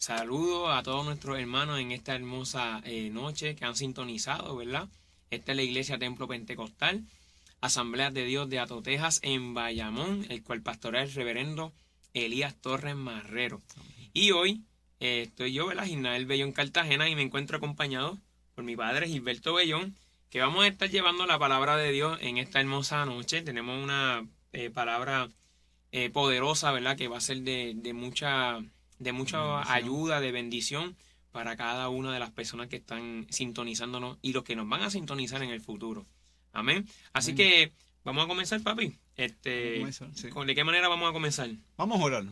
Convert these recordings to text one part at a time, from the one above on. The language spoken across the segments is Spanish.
Saludo a todos nuestros hermanos en esta hermosa noche que han sintonizado, ¿verdad? Esta es la Iglesia Templo Pentecostal, Asamblea de Dios de Atotejas en Bayamón, el cual pastorea el reverendo Elías Torres Marrero. Y hoy estoy yo, ¿verdad? Isnael Bellón Cartagena, y me encuentro acompañado por mi padre Gilberto Bellón, que vamos a estar llevando la palabra de Dios en esta hermosa noche. Tenemos una palabra poderosa, ¿verdad? Que va a ser de mucha Bendición. ayuda, de bendición para cada una de las personas que están sintonizándonos y los que nos van a sintonizar en el futuro. Amén. Así Amén. que vamos a comenzar, papi. Sí. ¿De qué manera vamos a comenzar? Vamos a orar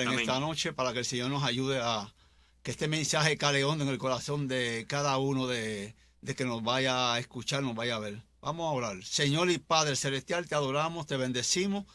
en Amén. esta noche para que el Señor nos ayude a que este mensaje cale hondo en el corazón de cada uno de que nos vaya a escuchar, nos vaya a ver. Vamos a orar. Señor y Padre Celestial, te adoramos, te bendecimos.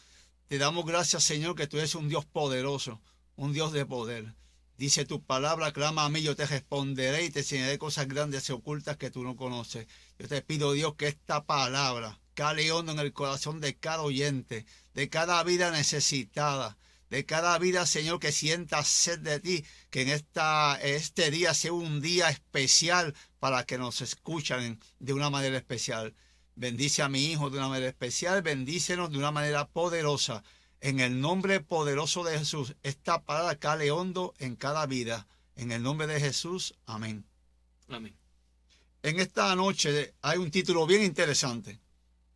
Te damos gracias, Señor, que tú eres un Dios poderoso, un Dios de poder. Dice tu palabra, clama a mí, yo te responderé y te enseñaré cosas grandes y ocultas que tú no conoces. Yo te pido, Dios, que esta palabra cale hondo en el corazón de cada oyente, de cada vida necesitada, de cada vida, Señor, que sienta sed de ti, que en este día sea un día especial para que nos escuchan de una manera especial. Bendice a mi hijo de una manera especial, bendícenos de una manera poderosa. En el nombre poderoso de Jesús, esta palabra cale hondo en cada vida. En el nombre de Jesús, amén. Amén. En esta noche hay un título bien interesante.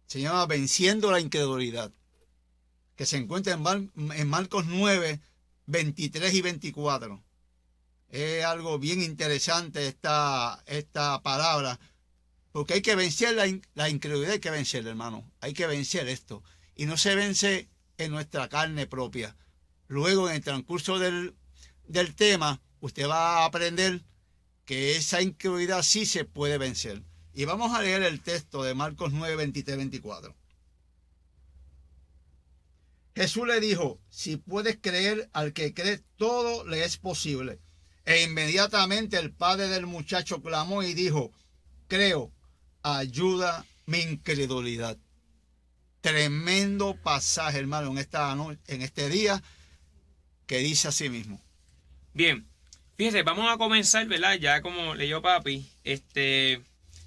Se llama Venciendo la incredulidad, que se encuentra en Marcos 9, 23 y 24. Es algo bien interesante esta palabra, porque hay que vencer la incredulidad, hay que vencer, hermano. Hay que vencer esto. Y no se vence en nuestra carne propia. Luego, en el transcurso del tema, usted va a aprender que esa incredulidad sí se puede vencer. Y vamos a leer el texto de Marcos 9, 23, 24. Jesús le dijo, si puedes creer, al que cree todo le es posible. E inmediatamente el padre del muchacho clamó y dijo, creo, ayuda mi incredulidad. Tremendo pasaje, hermano, en este día, que dice así mismo. Bien, fíjese, vamos a comenzar, ¿verdad? Ya como leyó papi,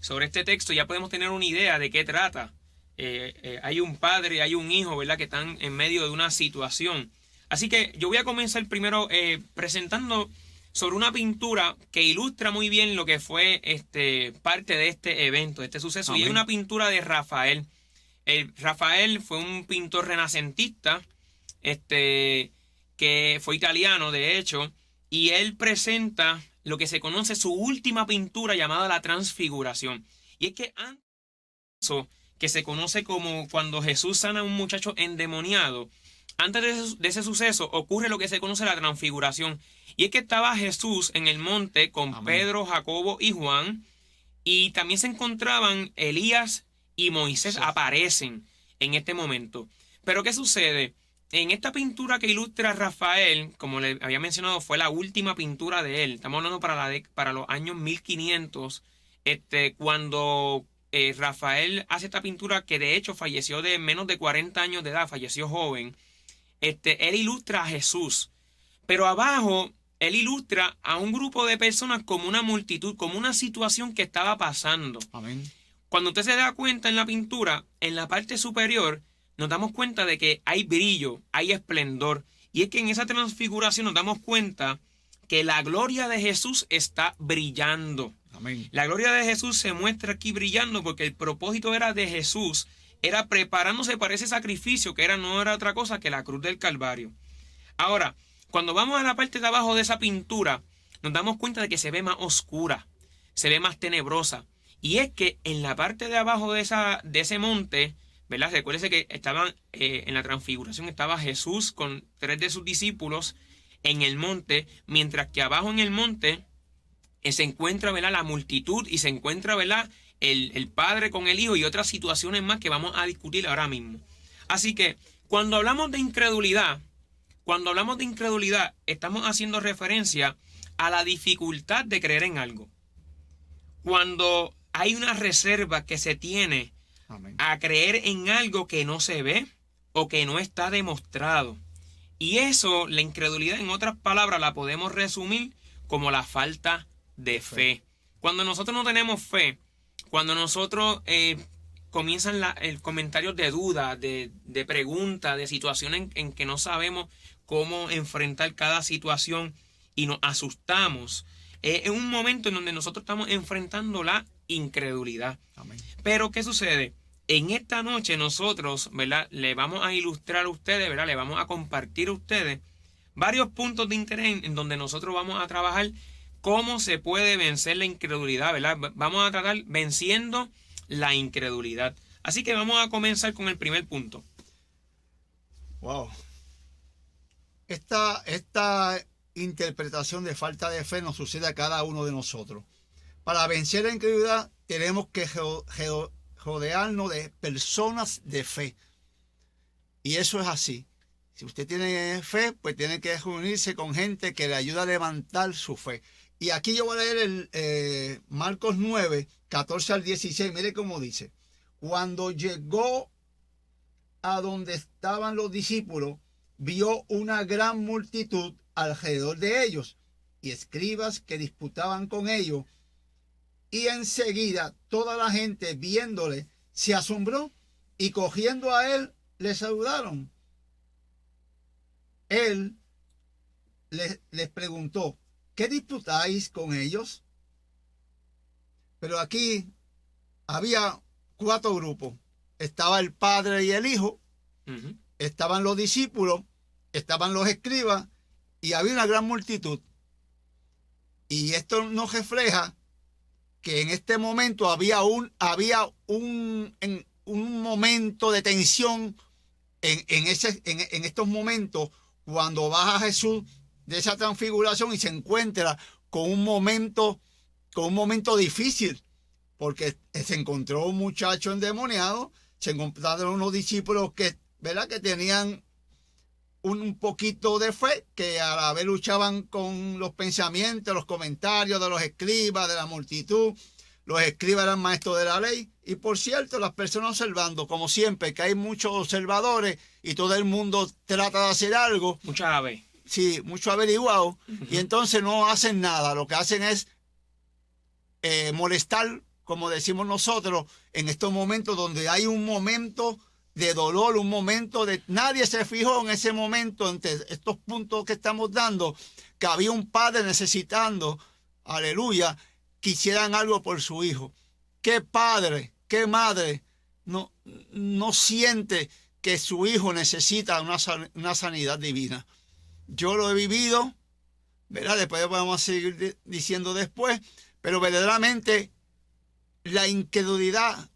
sobre este texto ya podemos tener una idea de qué trata. Hay un padre, hay un hijo, ¿verdad? Que están en medio de una situación. Así que yo voy a comenzar primero presentando sobre una pintura que ilustra muy bien lo que fue parte de este evento, de este suceso. Amén. Y es una pintura de Rafael. Rafael fue un pintor renacentista, que fue italiano, de hecho, y él presenta lo que se conoce su última pintura llamada La Transfiguración. Y es que antes de eso, que se conoce como cuando Jesús sana a un muchacho endemoniado, antes de ese suceso ocurre lo que se conoce la Transfiguración. Y es que estaba Jesús en el monte con Amén. Pedro, Jacobo y Juan, y también se encontraban Elías y Moisés, Sí. aparecen en este momento. Pero ¿qué sucede? En esta pintura que ilustra Rafael, como le había mencionado, fue la última pintura de él. Estamos hablando para los años 1500, cuando Rafael hace esta pintura, que de hecho falleció de menos de 40 años de edad, falleció joven. Él ilustra a Jesús, pero abajo él ilustra a un grupo de personas como una multitud, como una situación que estaba pasando. Amén. Cuando usted se da cuenta en la pintura, en la parte superior, nos damos cuenta de que hay brillo, hay esplendor. Y es que en esa transfiguración nos damos cuenta que la gloria de Jesús está brillando. Amén. La gloria de Jesús se muestra aquí brillando porque el propósito era de Jesús, era preparándose para ese sacrificio que no era otra cosa que la cruz del Calvario. Ahora, cuando vamos a la parte de abajo de esa pintura, nos damos cuenta de que se ve más oscura, se ve más tenebrosa. Y es que en la parte de abajo de ese monte, ¿verdad? Recuérdese que estaban en la transfiguración, estaba Jesús con 3 de sus discípulos en el monte, mientras que abajo en el monte se encuentra, ¿verdad?, la multitud, y se encuentra, ¿verdad?, el padre con el hijo y otras situaciones más que vamos a discutir ahora mismo. Así que cuando hablamos de incredulidad, estamos haciendo referencia a la dificultad de creer en algo. Cuando hay una reserva que se tiene Amén. a creer en algo que no se ve o que no está demostrado. Y eso, la incredulidad, en otras palabras, la podemos resumir como la falta de fe. Cuando nosotros no tenemos fe, cuando nosotros comienzan el comentario de duda, de pregunta, de situaciones en que no sabemos cómo enfrentar cada situación y nos asustamos, es un momento en donde nosotros estamos enfrentando la incredulidad. Amén. Pero ¿qué sucede? En esta noche nosotros, ¿verdad?, le vamos a ilustrar a ustedes, ¿verdad?, le vamos a compartir a ustedes varios puntos de interés en donde nosotros vamos a trabajar cómo se puede vencer la incredulidad, ¿verdad? Vamos a tratar venciendo la incredulidad. Así que vamos a comenzar con el primer punto. Wow. Esta interpretación de falta de fe nos sucede a cada uno de nosotros. Para vencer la incredulidad tenemos que rodearnos de personas de fe. Y eso es así. Si usted tiene fe, pues tiene que reunirse con gente que le ayuda a levantar su fe. Y aquí yo voy a leer el Marcos 9, 14 al 16. Mire cómo dice. Cuando llegó a donde estaban los discípulos, vio una gran multitud alrededor de ellos y escribas que disputaban con ellos. Y enseguida toda la gente viéndole se asombró y cogiendo a él le saludaron. Él les preguntó, ¿qué disputáis con ellos? Pero aquí había 4 grupos. Estaba el padre y el hijo, estaban los discípulos, estaban los escribas y había una gran multitud. Y esto nos refleja que en este momento había un momento de tensión en estos momentos cuando baja Jesús de esa transfiguración y se encuentra con un momento difícil, porque se encontró un muchacho endemoniado, se encontraron unos discípulos que, ¿verdad?, que tenían un poquito de fe, que a la vez luchaban con los pensamientos, los comentarios de los escribas, de la multitud. Los escribas eran maestros de la ley. Y por cierto, las personas observando, como siempre, que hay muchos observadores y todo el mundo trata de hacer algo. Muchas aves. Sí, mucho averiguado. Y entonces no hacen nada. Lo que hacen es molestar, como decimos nosotros, en estos momentos donde hay un momento de dolor, un momento de... Nadie se fijó en ese momento, entre estos puntos que estamos dando, que había un padre necesitando, aleluya, que hicieran algo por su hijo. ¿Qué padre, qué madre no siente que su hijo necesita una sanidad divina? Yo lo he vivido, ¿verdad? Después vamos a seguir diciendo después, pero verdaderamente la incredulidad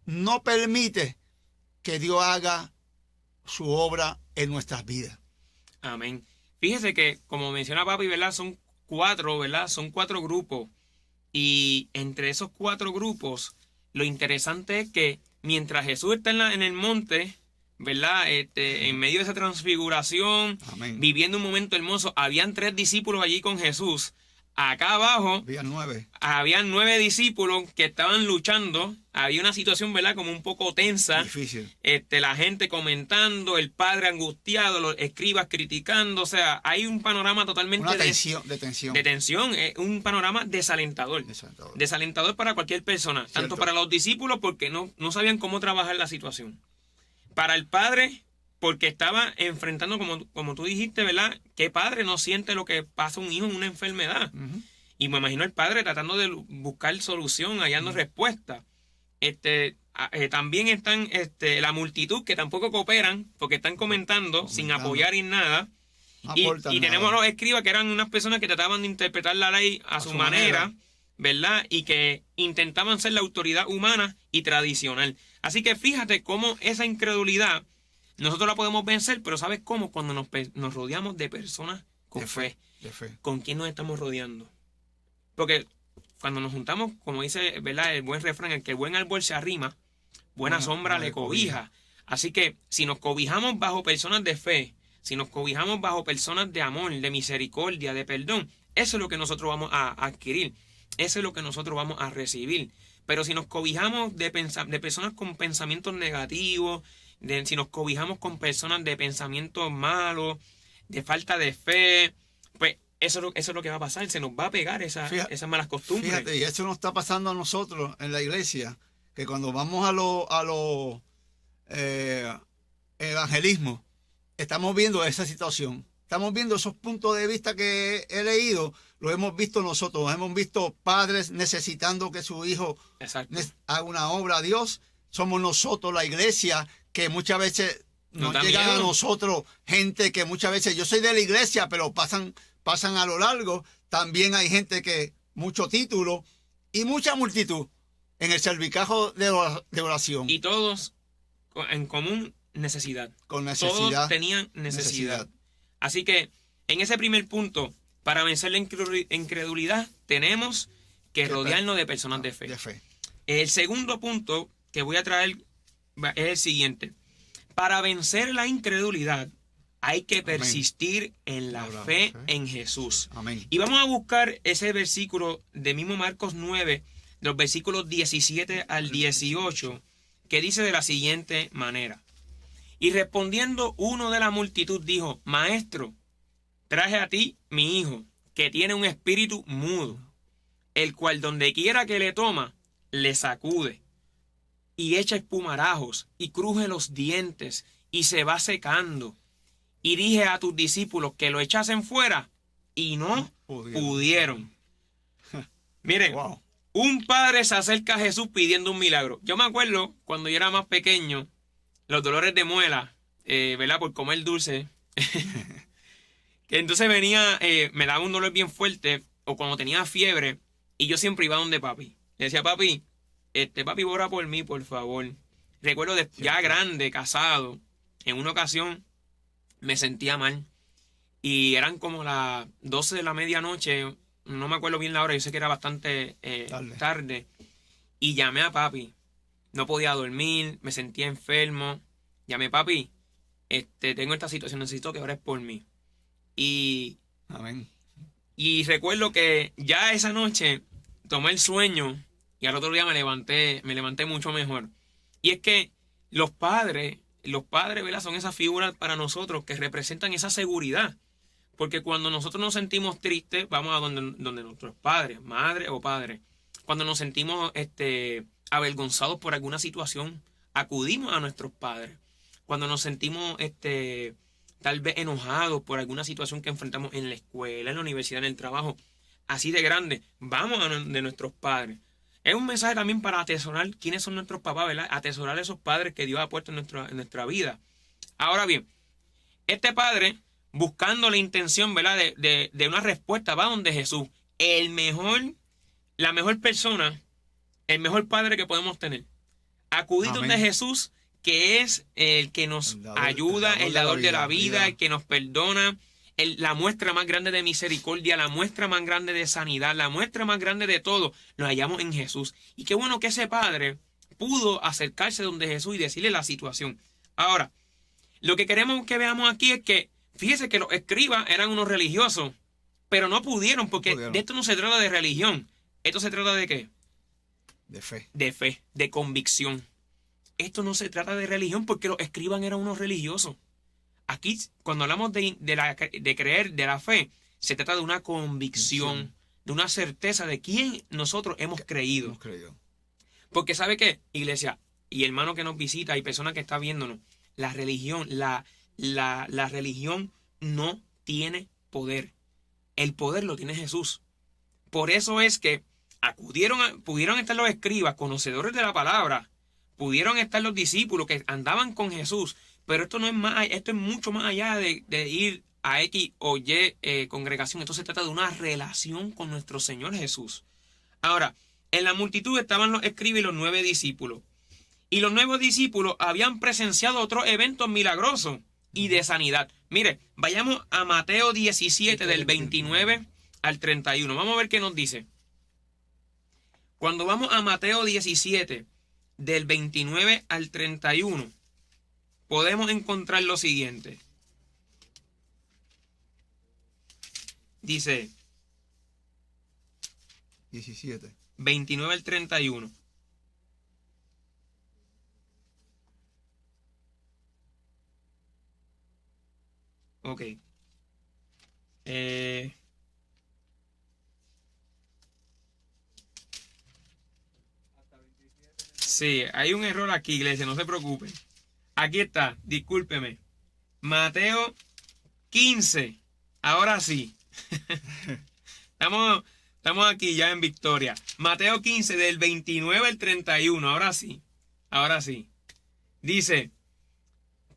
no permite que Dios haga su obra en nuestras vidas. Amén. Fíjese que, como menciona papi, ¿verdad?, son 4, ¿verdad? Son 4 grupos. Y entre esos 4 grupos, lo interesante es que mientras Jesús está en el monte, ¿verdad?, en medio de esa transfiguración, amén, viviendo un momento hermoso, habían 3 discípulos allí con Jesús. Acá abajo habían 9 discípulos que estaban luchando. Había una situación, ¿verdad?, como un poco tensa. Difícil. La gente comentando, el padre angustiado, los escribas criticando. O sea, hay un panorama totalmente de tensión. De tensión. Es un panorama desalentador. Desalentador para cualquier persona. Cierto. Tanto para los discípulos porque no sabían cómo trabajar la situación. Para el padre, porque estaba enfrentando, como tú dijiste, ¿verdad? ¿Qué padre no siente lo que pasa a un hijo en una enfermedad? Y me imagino el padre tratando de buscar solución, hallando respuesta. También están la multitud que tampoco cooperan porque están comentando sin apoyar en nada. Y tenemos los escribas que eran unas personas que trataban de interpretar la ley a su manera, ¿verdad? Y que intentaban ser la autoridad humana y tradicional. Así que fíjate cómo esa incredulidad nosotros la podemos vencer, pero ¿sabes cómo? Cuando nos rodeamos de personas con fe. ¿Con quién nos estamos rodeando? Porque cuando nos juntamos, como dice, ¿verdad?, el buen refrán, el que el buen árbol se arrima, buena sombra le cobija. Así que si nos cobijamos bajo personas de fe, si nos cobijamos bajo personas de amor, de misericordia, de perdón, eso es lo que nosotros vamos a adquirir. Eso es lo que nosotros vamos a recibir. Pero si nos cobijamos de personas con pensamientos negativos, si nos cobijamos con personas de pensamientos malos, de falta de fe, pues eso es lo que va a pasar. Se nos va a pegar esas malas costumbres. Fíjate, y eso nos está pasando a nosotros en la iglesia, que cuando vamos a los evangelismos, estamos viendo esa situación. Estamos viendo esos puntos de vista que he leído, lo hemos visto nosotros, hemos visto padres necesitando que su hijo haga una obra a Dios. Somos nosotros, la iglesia, que muchas veces nos llegan a nosotros gente que muchas veces, yo soy de la iglesia, pero pasan a lo largo. También hay gente que, mucho título y mucha multitud en el servicajo de oración. Y todos en común necesidad. Con necesidad. Todos tenían necesidad. Así que en ese primer punto, para vencer la incredulidad, tenemos que rodearnos de personas de fe. El segundo punto que voy a traer es el siguiente. Para vencer la incredulidad, hay que persistir en la fe en Jesús. Amén. Y vamos a buscar ese versículo de mismo Marcos 9, los versículos 17 al 18, que dice de la siguiente manera. Y respondiendo uno de la multitud dijo, Maestro, traje a ti mi hijo, que tiene un espíritu mudo, el cual donde quiera que le toma, le sacude, y echa espumarajos, y cruje los dientes, y se va secando. Y dije a tus discípulos que lo echasen fuera, y no pudieron. Miren, un padre se acerca a Jesús pidiendo un milagro. Yo me acuerdo cuando yo era más pequeño, los dolores de muela, ¿verdad? Por comer dulce. Que entonces venía, me daba un dolor bien fuerte, o cuando tenía fiebre, y yo siempre iba donde papi. Le decía, papi, papi, ora por mí, por favor. Recuerdo ya grande, casado, en una ocasión me sentía mal. Y eran como las 12 de la medianoche, no me acuerdo bien la hora, yo sé que era bastante tarde. Y llamé a papi. No podía dormir, me sentía enfermo. Llamé, papi, tengo esta situación, necesito que ores por mí. Amén. Y recuerdo que ya esa noche tomé el sueño y al otro día me levanté mucho mejor. Y es que los padres, ¿verdad? Son esas figuras para nosotros que representan esa seguridad. Porque cuando nosotros nos sentimos tristes, vamos a donde nuestros padres, madre o padre. Cuando nos sentimos avergonzados por alguna situación, acudimos a nuestros padres. Cuando nos sentimos tal vez enojados por alguna situación que enfrentamos en la escuela, en la universidad, en el trabajo, así de grande, vamos a de nuestros padres. Es un mensaje también para atesorar quiénes son nuestros papás, ¿verdad? Atesorar a esos padres que Dios ha puesto en nuestra vida. Ahora bien, este padre, buscando la intención, ¿verdad? De una respuesta, va donde Jesús, la mejor persona, el mejor padre que podemos tener. Acudir donde Jesús, que es el que nos ayuda, el dador de la vida, el que nos perdona, la muestra más grande de misericordia, la muestra más grande de sanidad, la muestra más grande de todo, lo hallamos en Jesús. Y qué bueno que ese padre pudo acercarse donde Jesús y decirle la situación. Ahora, lo que queremos que veamos aquí es que, fíjese que los escribas eran unos religiosos, pero no pudieron, porque de esto no se trata de religión. ¿Esto se trata de qué? De fe. De fe, de convicción. Esto no se trata de religión porque los escribas eran unos religiosos. Aquí, cuando hablamos de creer, de la fe, se trata de una convicción, de una certeza de quién nosotros hemos creído. Porque ¿sabe qué, iglesia y hermano que nos visita y persona que está viéndonos? La religión, la religión no tiene poder. El poder lo tiene Jesús. Por eso es que pudieron estar los escribas, conocedores de la palabra, pudieron estar los discípulos que andaban con Jesús, pero esto es mucho más allá de ir a X o Y congregación. Esto se trata de una relación con nuestro Señor Jesús. Ahora, en la multitud estaban los escribas y los 9 discípulos. Y los 9 discípulos habían presenciado otros eventos milagrosos y de sanidad. Mire, vayamos a Mateo 17 del 29 al 31. Vamos a ver qué nos dice. Cuando vamos a Mateo 17 del 29 al 31, podemos encontrar lo siguiente. Dice 17. 29 al 31. Ok. Sí, hay un error aquí, iglesia, no se preocupen. Aquí está, discúlpeme. Mateo 15. Ahora sí. Estamos aquí ya en victoria. Mateo 15, del 29 al 31. Ahora sí. Ahora sí. Dice: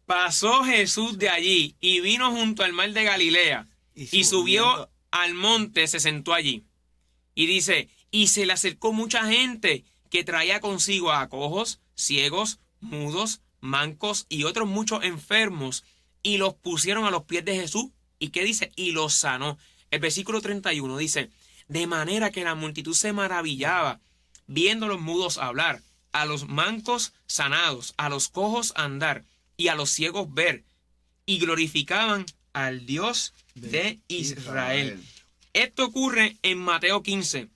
pasó Jesús de allí y vino junto al mar de Galilea y subió al monte, se sentó allí. Y dice: y se le acercó mucha gente que traía consigo a cojos, ciegos, mudos, mancos y otros muchos enfermos, y los pusieron a los pies de Jesús. ¿Y qué dice? Y los sanó. El versículo 31 dice: de manera que la multitud se maravillaba viendo a los mudos hablar, a los mancos sanados, a los cojos andar y a los ciegos ver, y glorificaban al Dios de Israel. Esto ocurre en Mateo 15.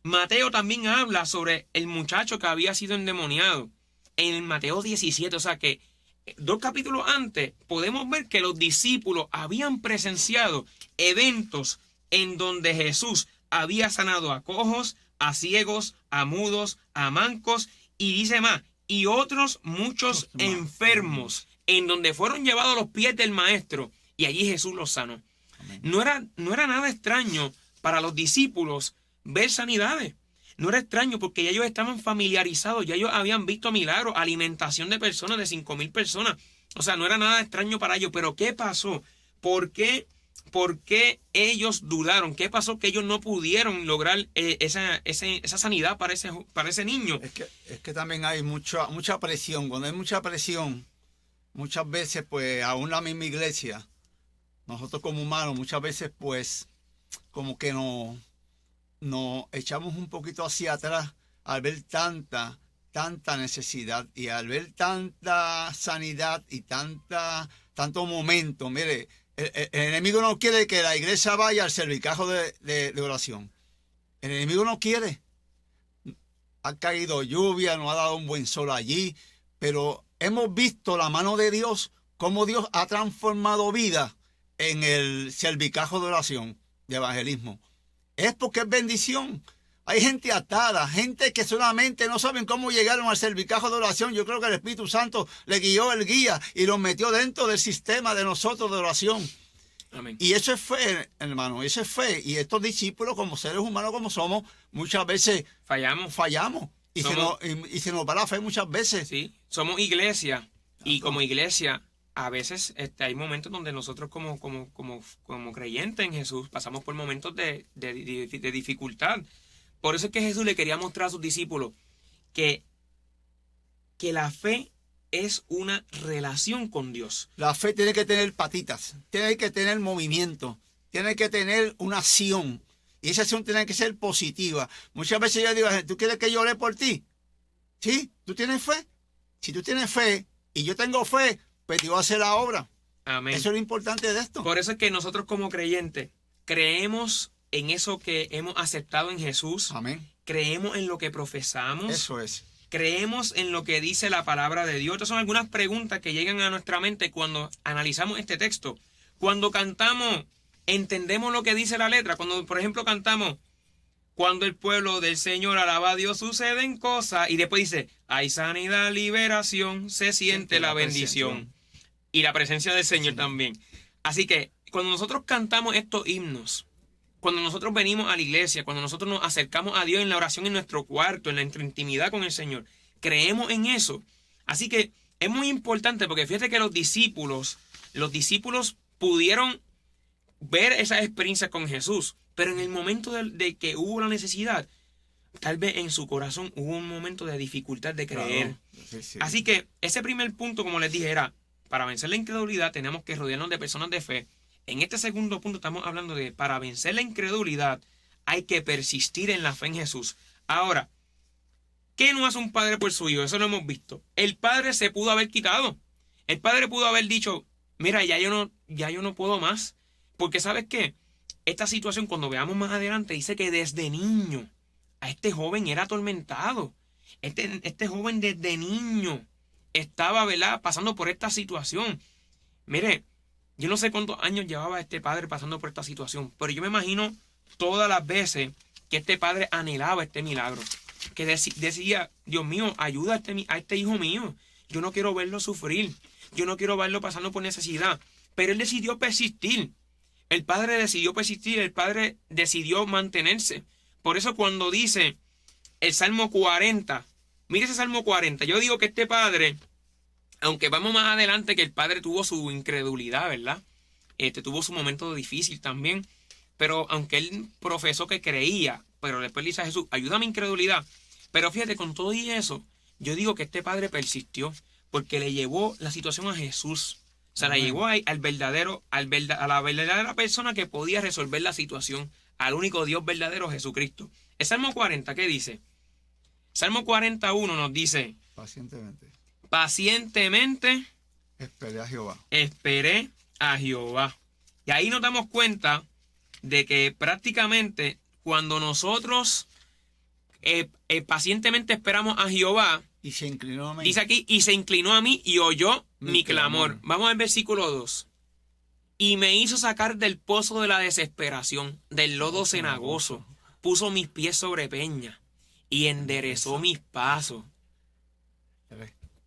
Mateo también habla sobre el muchacho que había sido endemoniado en Mateo 17. O sea que 2 capítulos antes podemos ver que los discípulos habían presenciado eventos en donde Jesús había sanado a cojos, a ciegos, a mudos, a mancos y dice más, y otros muchos enfermos, en donde fueron llevados a los pies del maestro y allí Jesús los sanó. No era nada extraño para los discípulos ver sanidades. No era extraño porque ya ellos estaban familiarizados, ya ellos habían visto milagros, alimentación de personas, de 5,000 personas. O sea, no era nada extraño para ellos. Pero ¿qué pasó? ¿Por qué ellos dudaron? ¿Qué pasó que ellos no pudieron lograr esa sanidad para ese niño? Es que también hay mucha presión. Cuando hay mucha presión, muchas veces, pues, aún la misma iglesia, nosotros como humanos, muchas veces, pues, como que nos echamos un poquito hacia atrás al ver tanta necesidad y al ver tanta sanidad y tanto momento. Mire, el enemigo no quiere que la iglesia vaya al cervicajo de oración. El enemigo no quiere. Ha caído lluvia, no ha dado un buen sol allí, pero hemos visto la mano de Dios, cómo Dios ha transformado vidas en el cervicajo de oración, de evangelismo. Es porque es bendición. Hay gente atada, gente que solamente no saben cómo llegaron al cervicajo de oración. Yo creo que el Espíritu Santo le guió el guía y los metió dentro del sistema de nosotros de oración. Amén. Y eso es fe, hermano, eso es fe. Y estos discípulos, como seres humanos como somos, muchas veces fallamos. Y se nos va la fe muchas veces. Sí, somos iglesia. Y como iglesia, a veces hay momentos donde nosotros como creyentes en Jesús pasamos por momentos de dificultad. Por eso es que Jesús le quería mostrar a sus discípulos que la fe es una relación con Dios. La fe tiene que tener patitas, tiene que tener movimiento, tiene que tener una acción. Y esa acción tiene que ser positiva. Muchas veces yo digo, ¿tú quieres que yo ore por ti? ¿Sí? ¿Tú tienes fe? Si tú tienes fe y yo tengo fe, pues Dios va a hacer la obra. Amén. Eso es lo importante de esto. Por eso es que nosotros como creyentes creemos en eso que hemos aceptado en Jesús. Amén. Creemos en lo que profesamos. Eso es. Creemos en lo que dice la palabra de Dios. Estas son algunas preguntas que llegan a nuestra mente cuando analizamos este texto. Cuando cantamos, entendemos lo que dice la letra. Cuando, por ejemplo, cantamos, cuando el pueblo del Señor alaba a Dios, suceden cosas. Y después dice, hay sanidad, liberación, se siente la bendición. Y la presencia del Señor también. Así que cuando nosotros cantamos estos himnos, cuando nosotros venimos a la iglesia, cuando nosotros nos acercamos a Dios en la oración en nuestro cuarto, en nuestra intimidad con el Señor, creemos en eso. Así que es muy importante porque fíjate que los discípulos pudieron ver esa experiencia con Jesús, pero en el momento de que hubo la necesidad, tal vez en su corazón hubo un momento de dificultad de creer. Claro, sí. Así que ese primer punto, como les dije, era, para vencer la incredulidad tenemos que rodearnos de personas de fe. En este segundo punto estamos hablando de, para vencer la incredulidad, hay que persistir en la fe en Jesús. Ahora, ¿qué no hace un padre por su hijo? Eso lo hemos visto. El padre se pudo haber quitado. El padre pudo haber dicho, mira, ya yo no puedo más. Porque ¿sabes qué? Esta situación, cuando veamos más adelante, dice que desde niño a este joven era atormentado. Este joven desde niño estaba, ¿verdad?, pasando por esta situación. Mire, yo no sé cuántos años llevaba este padre pasando por esta situación, pero yo me imagino todas las veces que este padre anhelaba este milagro. que decía, Dios mío, ayuda a este hijo mío. Yo no quiero verlo sufrir. Yo no quiero verlo pasando por necesidad. Pero él decidió persistir. El padre decidió persistir. El padre decidió mantenerse. Por eso cuando dice el Salmo 40, mire ese Salmo 40. Yo digo que este padre, aunque vamos más adelante que el padre tuvo su incredulidad, ¿verdad? Tuvo su momento difícil también. Pero aunque él profesó que creía, pero después le dice a Jesús, ayúdame a incredulidad. Pero fíjate, con todo y eso, yo digo que este padre persistió porque le llevó la situación a Jesús. O sea, la llevó a la verdadera persona que podía resolver la situación, al único Dios verdadero, Jesucristo. El Salmo 40, ¿qué dice? Salmo 41 nos dice, pacientemente esperé a Jehová. Esperé a Jehová. Y ahí nos damos cuenta de que prácticamente cuando nosotros pacientemente esperamos a Jehová, y se inclinó a mí. Dice aquí, y se inclinó a mí y oyó mi clamor. Vamos al versículo 2. Y me hizo sacar del pozo de la desesperación, del lodo cenagoso. Puso mis pies sobre peña y enderezó mis pasos.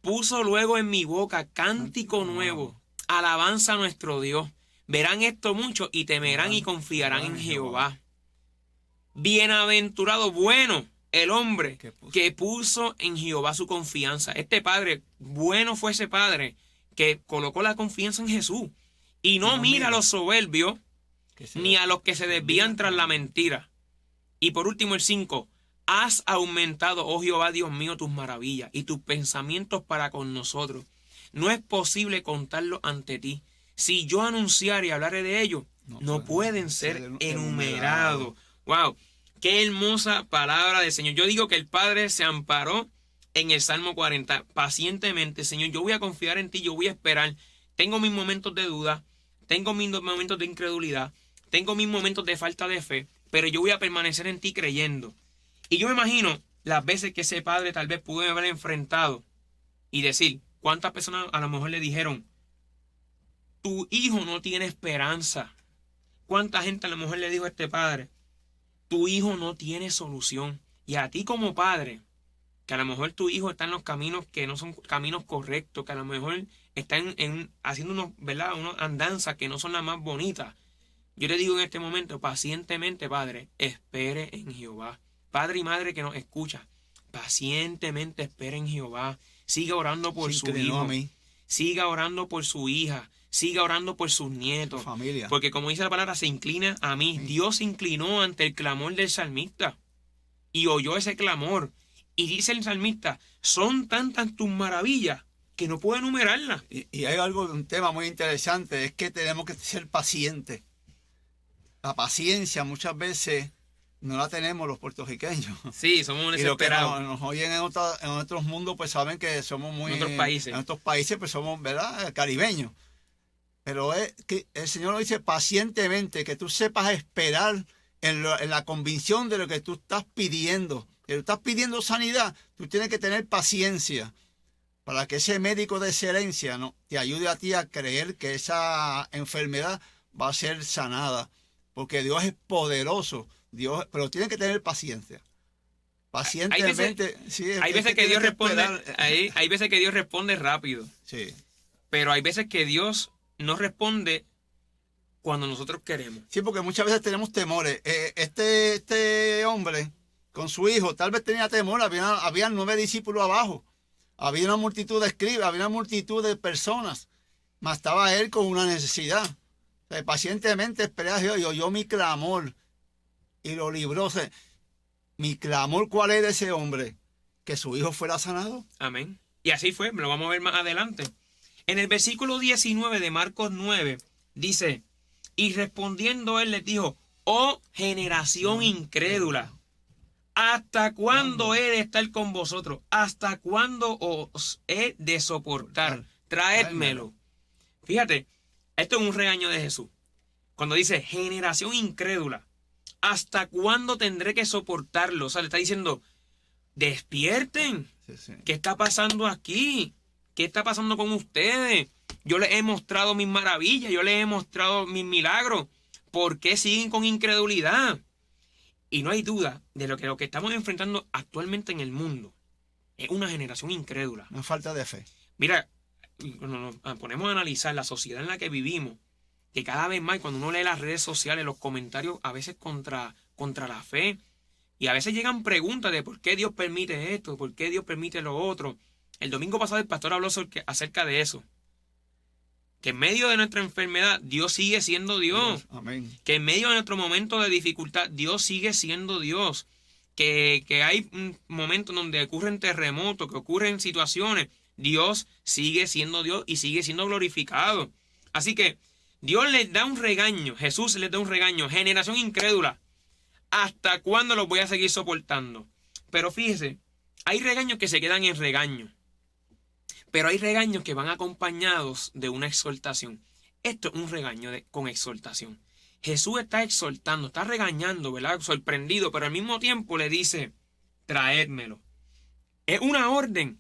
Puso luego en mi boca cántico nuevo, alabanza a nuestro Dios. Verán esto mucho y temerán y confiarán en Jehová. Bienaventurado, bueno el hombre que puso en Jehová su confianza. Este padre, bueno fue ese padre que colocó la confianza en Jesús. Y no mira a los soberbios ni a los que se desvían tras la mentira. Y por último el 5. Has aumentado, oh Jehová Dios mío, tus maravillas y tus pensamientos para con nosotros. No es posible contarlo ante ti. Si yo anunciare y hablaré de ellos, no pueden ser enumerados. ¡Wow! Qué hermosa palabra del Señor. Yo digo que el Padre se amparó en el Salmo 40. Pacientemente, Señor, yo voy a confiar en ti, yo voy a esperar. Tengo mis momentos de duda, tengo mis momentos de incredulidad, tengo mis momentos de falta de fe, pero yo voy a permanecer en ti creyendo. Y yo me imagino las veces que ese padre tal vez pudo haber enfrentado y decir, ¿cuántas personas a lo mejor le dijeron, tu hijo no tiene esperanza? ¿Cuánta gente a lo mejor le dijo a este padre, tu hijo no tiene solución? Y a ti como padre, que a lo mejor tu hijo está en los caminos que no son caminos correctos, que a lo mejor está haciendo unas andanzas que no son las más bonitas. Yo le digo en este momento, pacientemente, padre, espere en Jehová. Padre y madre que nos escucha, pacientemente espere en Jehová. Siga orando por su hijo. Siga orando por su hija. Siga orando por sus nietos. Familia. Porque como dice la palabra, se inclina a mí. Sí. Dios se inclinó ante el clamor del salmista y oyó ese clamor. Y dice el salmista, son tantas tus maravillas que no puedo enumerarlas. Y hay un tema muy interesante, es que tenemos que ser pacientes. La paciencia muchas veces no la tenemos los puertorriqueños. Sí, somos desesperados. Y los que nos oyen en otros mundos, pues saben que somos muy... En otros países, pues somos, ¿verdad?, caribeños. Pero es que el Señor nos dice pacientemente, que tú sepas esperar en la convicción de lo que tú estás pidiendo. Que tú estás pidiendo sanidad, tú tienes que tener paciencia para que ese médico de excelencia, ¿no?, te ayude a ti a creer que esa enfermedad va a ser sanada. Porque Dios es poderoso, pero tiene que tener paciencia. Pacientemente. Hay veces que Dios responde, hay veces que Dios responde rápido. Sí. Pero hay veces que Dios no responde cuando nosotros queremos. Sí, porque muchas veces tenemos temores. Este hombre con su hijo tal vez tenía temor. Había 9 discípulos abajo. Había una multitud de escribas, había una multitud de personas. Mas estaba él con una necesidad. Pacientemente esperé a Dios y oyó mi clamor y lo libró. Mi clamor, ¿cuál era ese hombre? Que su hijo fuera sanado. Amén. Y así fue, lo vamos a ver más adelante. En el versículo 19 de Marcos 9 dice, y respondiendo él les dijo, oh generación incrédula, ¿hasta cuándo he de estar con vosotros? ¿Hasta cuándo os he de soportar? Traédmelo. Fíjate, esto es un regaño de Jesús. Cuando dice generación incrédula, ¿hasta cuándo tendré que soportarlo? O sea, le está diciendo, despierten. Sí. ¿Qué está pasando aquí? ¿Qué está pasando con ustedes? Yo les he mostrado mis maravillas, yo les he mostrado mis milagros. ¿Por qué siguen con incredulidad? Y no hay duda de lo que estamos enfrentando actualmente en el mundo es una generación incrédula. Una falta de fe. Mira, cuando nos ponemos a analizar la sociedad en la que vivimos, que cada vez más, cuando uno lee las redes sociales, los comentarios a veces contra la fe, y a veces llegan preguntas de por qué Dios permite esto, por qué Dios permite lo otro. El domingo pasado el pastor habló acerca de eso. Que en medio de nuestra enfermedad, Dios sigue siendo Dios. Amén. Que en medio de nuestro momento de dificultad, Dios sigue siendo Dios. Que hay un momento donde ocurren terremotos, que ocurren situaciones. Dios sigue siendo Dios y sigue siendo glorificado. Así que Dios les da un regaño. Jesús les da un regaño. Generación incrédula. ¿Hasta cuándo los voy a seguir soportando? Pero fíjese, hay regaños que se quedan en regaño. Pero hay regaños que van acompañados de una exhortación. Esto es un regaño con exhortación. Jesús está exhortando, está regañando, ¿verdad? Sorprendido, pero al mismo tiempo le dice, traédmelo. Es una orden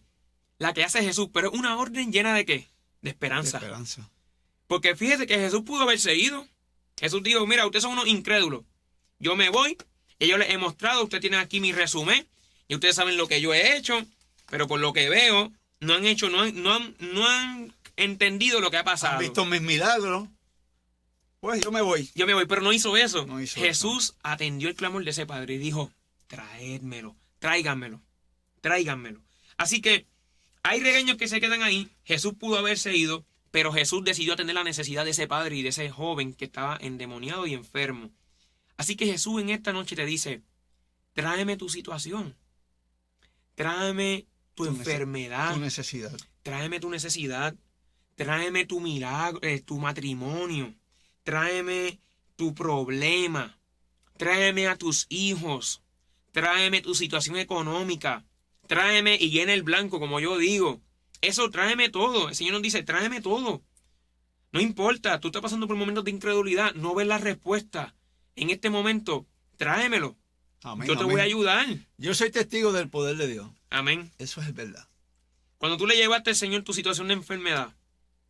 la que hace Jesús, pero es una orden llena ¿de qué? De esperanza. De esperanza. Porque fíjese que Jesús pudo haberse ido. Jesús dijo, mira, ustedes son unos incrédulos. Yo me voy, y yo les he mostrado, ustedes tienen aquí mi resumen, y ustedes saben lo que yo he hecho, pero por lo que veo, no han entendido lo que ha pasado. Han visto mis milagros. Pues yo me voy. Yo me voy, pero no hizo eso. No hizo Jesús eso. atendió el clamor de ese padre y dijo, traédmelo, tráiganmelo. Así que hay regaños que se quedan ahí. Jesús pudo haberse ido, pero Jesús decidió atender la necesidad de ese padre y de ese joven que estaba endemoniado y enfermo. Así que Jesús en esta noche te dice, tráeme tu situación, tráeme tu enfermedad, Tu necesidad. Tráeme tu necesidad, tráeme tu milagro, tu matrimonio, tráeme tu problema, tráeme a tus hijos, tráeme tu situación económica, tráeme y llena el blanco, como yo digo. Eso, tráeme todo. El Señor nos dice, tráeme todo. No importa, tú estás pasando por momentos de incredulidad, no ves la respuesta. En este momento, tráemelo. Amén, Yo te voy a ayudar. Yo soy testigo del poder de Dios. Amén. Eso es verdad. Cuando tú le llevaste al Señor tu situación de enfermedad,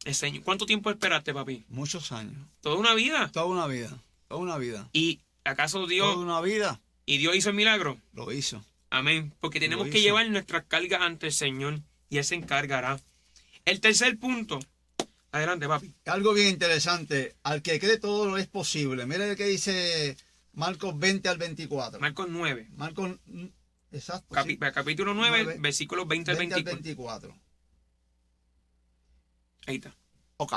el Señor, ¿cuánto tiempo esperaste, papi? Muchos años. Toda una vida. Toda una vida. Toda una vida. ¿Y acaso Dios, Toda una vida y Dios hizo el milagro? lo hizo. Amén. Porque tenemos Lo que hizo. llevar nuestras cargas ante el Señor y Él se encargará. El tercer punto. Adelante, papi. Algo bien interesante. Al que cree todo lo es posible. Mira lo que dice Marcos 20 al 24. Marcos 9. Marcos, exacto. sí. Capítulo 9, 9, versículos 20 al 20 al 24. 24. Ahí está. Ok.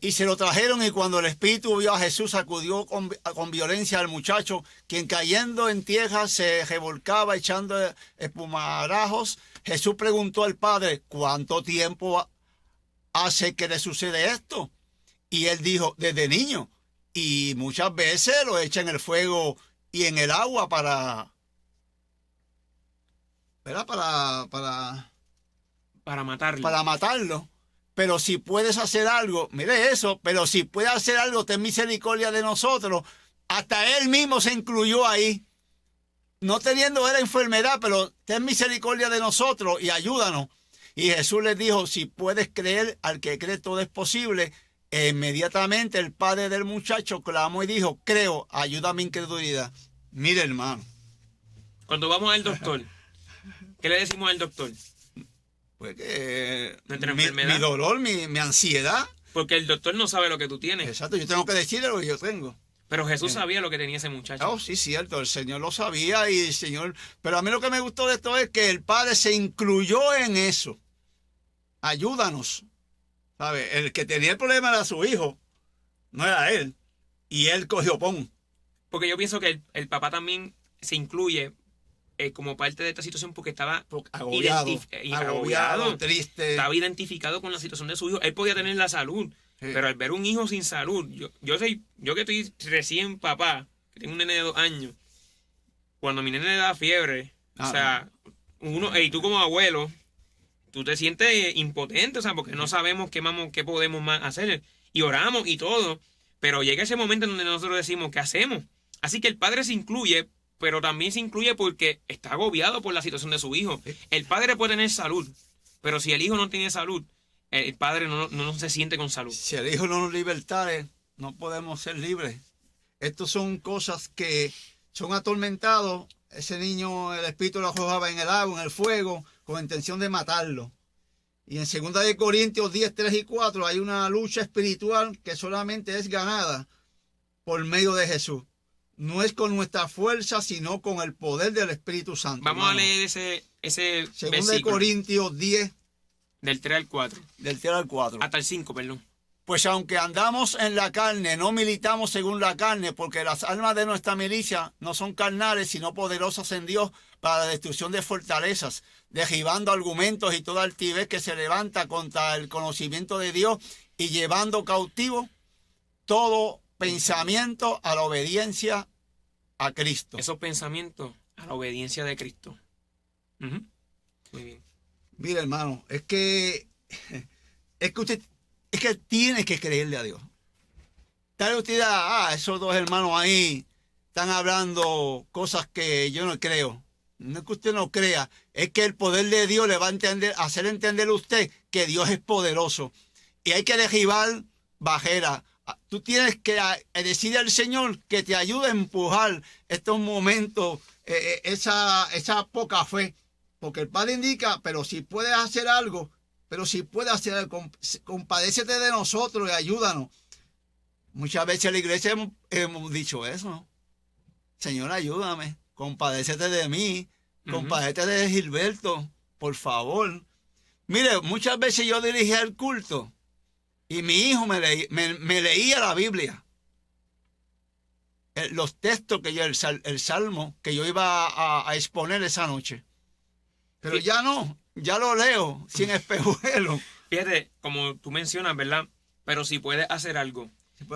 Y se lo trajeron, y cuando el espíritu vio a Jesús, sacudió con violencia al muchacho, quien cayendo en tierra se revolcaba echando espumarajos. Jesús preguntó al padre, ¿cuánto tiempo hace que le sucede esto? Y él dijo, desde niño. Y muchas veces lo echa en el fuego y en el agua para... ¿verdad? Para matarlo. Para matarlo. Pero si puedes hacer algo, mire eso, pero si puedes hacer algo, ten misericordia de nosotros. Hasta él mismo se incluyó ahí. No teniendo la enfermedad, pero ten misericordia de nosotros y ayúdanos. Y Jesús les dijo, si puedes creer, al que cree todo es posible. E inmediatamente el padre del muchacho clamó y dijo, creo, ayuda a mi incredulidad. Mire, hermano. Cuando vamos al doctor, ¿qué le decimos al doctor? Pues que Nuestra enfermedad. mi dolor, mi ansiedad. Porque el doctor no sabe lo que tú tienes. Exacto, yo tengo que decirle lo que yo tengo. Pero Jesús sabía lo que tenía ese muchacho. Oh, sí, cierto, el Señor lo sabía y el Señor... Pero a mí lo que me gustó de esto es que el Padre se incluyó en eso. Ayúdanos. ¿Sabe? El que tenía el problema era su hijo, no era él. Y él cogió pon. Porque yo pienso que el papá también se incluye como parte de esta situación porque estaba agobiado, triste. Estaba identificado con la situación de su hijo. Él podía tener la salud, sí, pero al ver un hijo sin salud, yo que estoy recién papá, que tengo un nene de 2 años, cuando mi nene le da fiebre, o sea, y tú como abuelo, tú te sientes impotente, o sea, porque no sabemos qué podemos más hacer. Y oramos y todo, pero llega ese momento en donde nosotros decimos, ¿qué hacemos? Así que el padre se incluye, pero también se incluye porque está agobiado por la situación de su hijo. El padre puede tener salud, pero si el hijo no tiene salud, el padre no se siente con salud. Si el hijo no nos libertare, no podemos ser libres. Estas son cosas que son atormentados. Ese niño, el espíritu lo arrojaba en el agua, en el fuego, con intención de matarlo. Y en 2 de Corintios 10, 3 y 4 hay una lucha espiritual que solamente es ganada por medio de Jesús. No es con nuestra fuerza, sino con el poder del Espíritu Santo. Vamos a leer ese 2 de versículo. Corintios 10. Del 3 al 4. Del 3 al 4. Hasta el 5, perdón. Pues aunque andamos en la carne, no militamos según la carne, porque las armas de nuestra milicia no son carnales, sino poderosas en Dios para la destrucción de fortalezas, derribando argumentos y toda altivez que se levanta contra el conocimiento de Dios y llevando cautivo todo pensamiento a la obediencia a Cristo. Esos pensamientos a la obediencia de Cristo. Muy bien. Mira, hermano, es que usted tiene que creerle a Dios. Tal vez usted diga, esos dos hermanos ahí están hablando cosas que yo no creo. No es que usted no crea, es que el poder de Dios le va a hacer entender a usted que Dios es poderoso. Y hay que derribar barreras. Tú tienes que decirle al Señor que te ayude a empujar estos momentos, esa poca fe. Porque el Padre indica, pero si puedes hacer algo, compadécete de nosotros y ayúdanos. Muchas veces en la iglesia hemos dicho eso, ¿no? Señor, ayúdame, compadécete de mí, compadécete de Gilberto, por favor. Mire, muchas veces yo dirigía el culto y mi hijo me leía la Biblia. Los textos que yo, el salmo que yo iba a exponer esa noche. Pero ya no, ya lo leo sin espejuelo. Fíjate, como tú mencionas, ¿verdad? Pero si puedes hacer algo.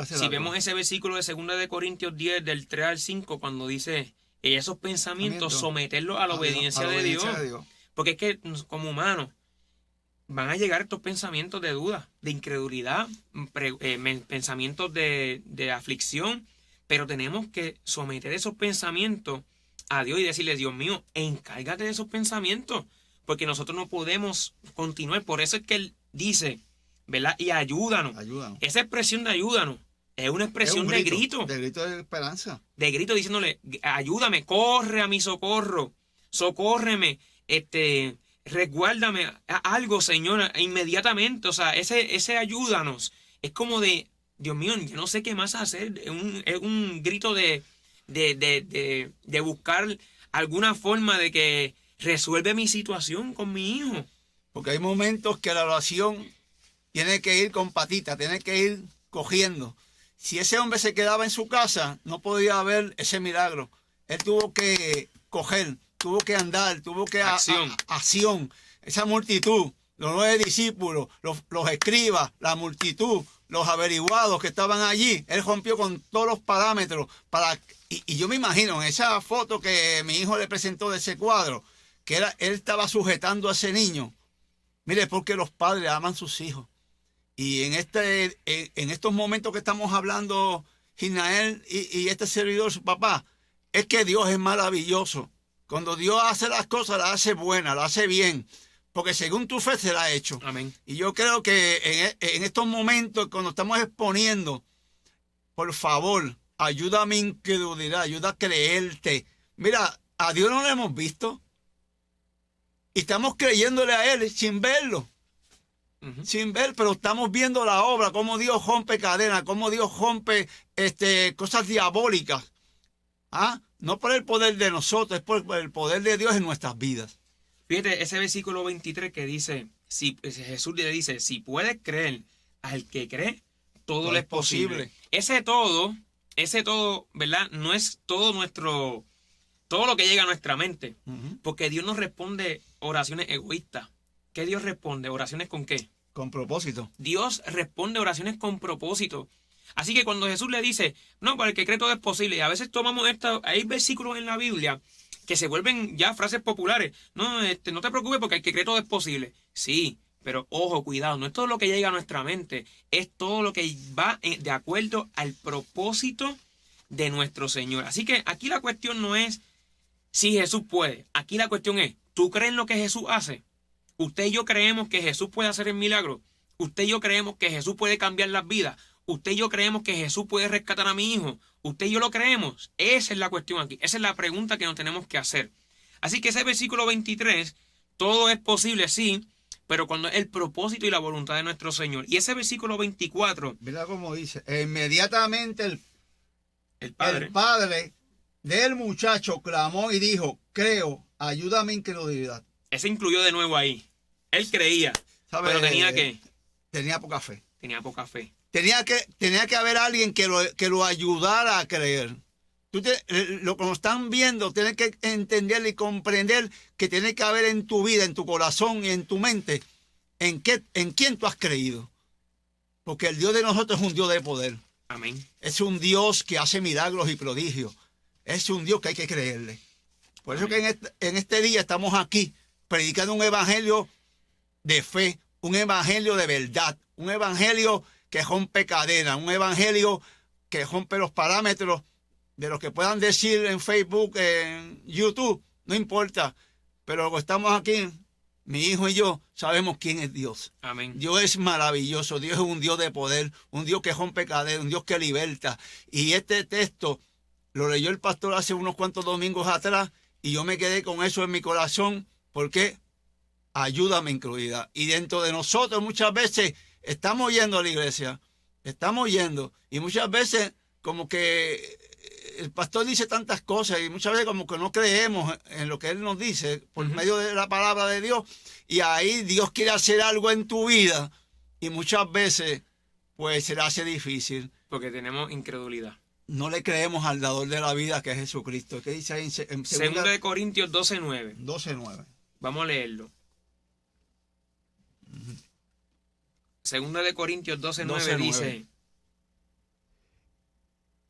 Si vemos ese versículo de 2 de Corintios 10, del 3 al 5, cuando dice esos pensamientos, someterlos a la obediencia de Dios. Porque es que como humanos van a llegar estos pensamientos de duda, de incredulidad, pensamientos de aflicción, pero tenemos que someter esos pensamientos a Dios y decirle, Dios mío, encárgate de esos pensamientos, porque nosotros no podemos continuar. Por eso es que Él dice, ¿verdad? Y ayúdanos. Esa expresión de ayúdanos es una expresión de grito. De grito de esperanza. De grito diciéndole, ayúdame, corre a mi socorro, socórreme, resguárdame, algo, Señor, inmediatamente. O sea, ese ayúdanos es como de, Dios mío, yo no sé qué más hacer. Es un grito de buscar alguna forma de que resuelve mi situación con mi hijo. Porque hay momentos que la oración tiene que ir con patitas, tiene que ir cogiendo. Si ese hombre se quedaba en su casa, no podía haber ese milagro. Él tuvo que coger, tuvo que andar, tuvo que acción. Esa multitud, los 9 discípulos, los escribas, la multitud, los averiguados que estaban allí, él rompió con todos los parámetros y yo me imagino en esa foto que mi hijo le presentó de ese cuadro, que él estaba sujetando a ese niño. Mire, porque los padres aman a sus hijos. Y en estos momentos que estamos hablando, Ginael y este servidor, su papá, es que Dios es maravilloso. Cuando Dios hace las cosas, las hace buenas, las hace bien. Porque según tu fe se la ha hecho. Amén. Y yo creo que en estos momentos, cuando estamos exponiendo, por favor, ayuda a mi incredulidad, ayuda a creerte. Mira, a Dios no lo hemos visto. Y estamos creyéndole a Él sin verlo. Sin ver, pero estamos viendo la obra, cómo Dios rompe cadenas, cómo Dios rompe cosas diabólicas. No por el poder de nosotros, es por el poder de Dios en nuestras vidas. Fíjate, ese versículo 23 que dice, Jesús le dice, si puedes creer, al que cree, todo le es posible. Ese todo, ¿verdad? No es todo lo que llega a nuestra mente. Porque Dios nos responde oraciones egoístas. ¿Qué Dios responde? ¿Oraciones con qué? Con propósito. Dios responde oraciones con propósito. Así que cuando Jesús le dice, no, para el que cree todo es posible, y a veces tomamos hay versículos en la Biblia que se vuelven ya frases populares. No, no te preocupes porque el que cree todo es posible. Sí, pero ojo, cuidado, no es todo lo que llega a nuestra mente, es todo lo que va de acuerdo al propósito de nuestro Señor. Así que aquí la cuestión no es si Jesús puede. Aquí la cuestión es, ¿tú crees en lo que Jesús hace? Usted y yo creemos que Jesús puede hacer el milagro. Usted y yo creemos que Jesús puede cambiar las vidas. Usted y yo creemos que Jesús puede rescatar a mi hijo. Usted y yo lo creemos. Esa es la cuestión aquí. Esa es la pregunta que nos tenemos que hacer. Así que ese versículo 23, todo es posible, sí, pero cuando es el propósito y la voluntad de nuestro Señor. Y ese versículo 24. Mira cómo dice. Inmediatamente El padre. el padre del muchacho clamó y dijo, creo, ayúdame en incredulidad. Ese incluyó de nuevo ahí. Él creía, ¿Sabe? pero tenía que... Tenía poca fe. Tenía poca fe. Tenía que haber alguien que lo ayudara a creer. Lo que nos están viendo, tienes que entender y comprender que tiene que haber en tu vida, en tu corazón y en tu mente, en quién tú has creído. Porque el Dios de nosotros es un Dios de poder. Amén. Es un Dios que hace milagros y prodigios. Es un Dios que hay que creerle. Por eso que en este día estamos aquí predicando un evangelio de fe, un evangelio de verdad, un evangelio que rompe cadenas, un evangelio que rompe los parámetros de lo que puedan decir en Facebook, en YouTube, no importa. Pero lo que estamos aquí, mi hijo y yo, sabemos quién es Dios. Amén. Dios es maravilloso, Dios es un Dios de poder, un Dios que rompe cadenas, un Dios que liberta. Y este texto lo leyó el pastor hace unos cuantos domingos atrás y yo me quedé con eso en mi corazón porque ayúdame incluida. Y dentro de nosotros muchas veces estamos yendo a la iglesia, estamos yendo y muchas veces como que el pastor dice tantas cosas y muchas veces como que no creemos en lo que él nos dice por medio de la palabra de Dios y ahí Dios quiere hacer algo en tu vida y muchas veces pues se le hace difícil. Porque tenemos incredulidad. No le creemos al dador de la vida que es Jesucristo. ¿Qué dice ahí en Segunda de Corintios 12:9. 12:9. Vamos a leerlo. Segunda de Corintios 12:9 dice: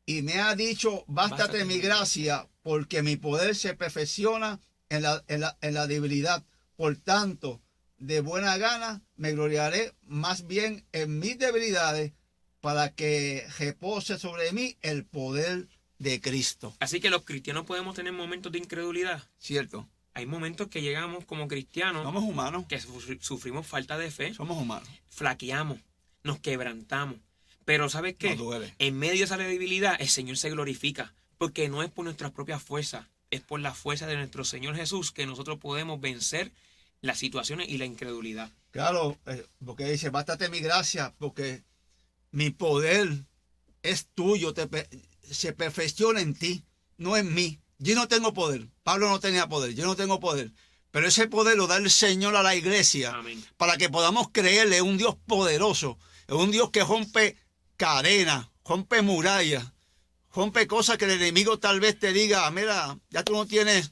y me ha dicho, bástate mi gracia, porque mi poder se perfecciona en la debilidad. Por tanto, de buena gana me gloriaré más bien en mis debilidades, para que repose sobre mí el poder de Cristo. Así que los cristianos podemos tener momentos de incredulidad. Cierto. Hay momentos que llegamos como cristianos, Somos humanos. que sufrimos falta de fe, Somos humanos. flaqueamos, nos quebrantamos. Pero ¿sabes qué? Nos duele. En medio de esa debilidad, el Señor se glorifica, porque no es por nuestras propias fuerzas, es por la fuerza de nuestro Señor Jesús que nosotros podemos vencer las situaciones y la incredulidad. Claro, porque dice, bástate mi gracia, porque mi poder es tuyo, se perfecciona en ti, no en mí. Yo no tengo poder. Pablo no tenía poder, yo no tengo poder. Pero ese poder lo da el Señor a la iglesia. Amén. Para que podamos creerle. Es un Dios poderoso, es un Dios que rompe cadenas, rompe murallas, rompe cosas que el enemigo tal vez te diga, mira, ya tú no tienes